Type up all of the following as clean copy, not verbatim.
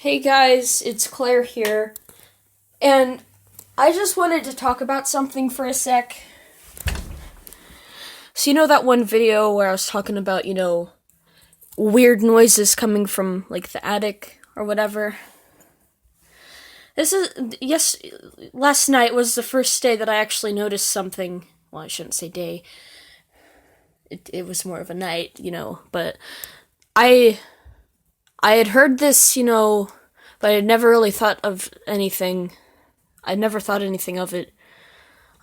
Hey guys, it's Claire here, and I just wanted to talk about something for a sec. So you know that one video where I was talking about, weird noises coming from, like, the attic or whatever? Last night was the first day that I actually noticed something. Well, I shouldn't say day. It was more of a night, but I had heard this, but I had never really thought of anything. I never thought anything of it.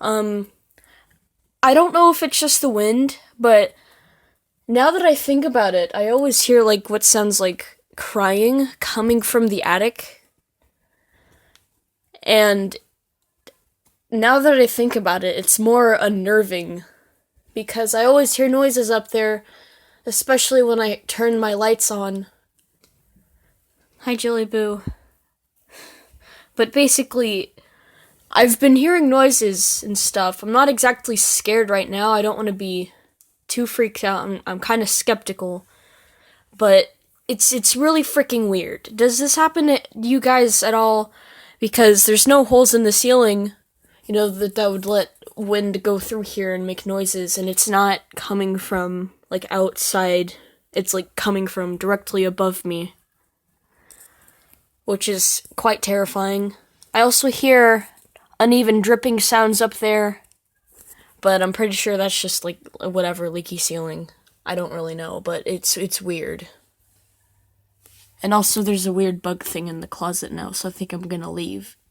I don't know if it's just the wind, but now that I think about it, I always hear, like, what sounds like crying coming from the attic. And now that I think about it, it's more unnerving. Because I always hear noises up there, especially when I turn my lights on. Hi, Jilly Boo. But basically, I've been hearing noises and stuff. I'm not exactly scared right now. I don't want to be too freaked out. I'm kind of skeptical. But it's really freaking weird. Does this happen to you guys at all? Because there's no holes in the ceiling, that would let wind go through here and make noises, and it's not coming from, like, outside. It's, like, coming from directly above me, which is quite terrifying. I also hear uneven dripping sounds up there, but I'm pretty sure that's just, like, whatever, leaky ceiling. I don't really know, but it's weird. And also there's a weird bug thing in the closet now, so I think I'm gonna leave.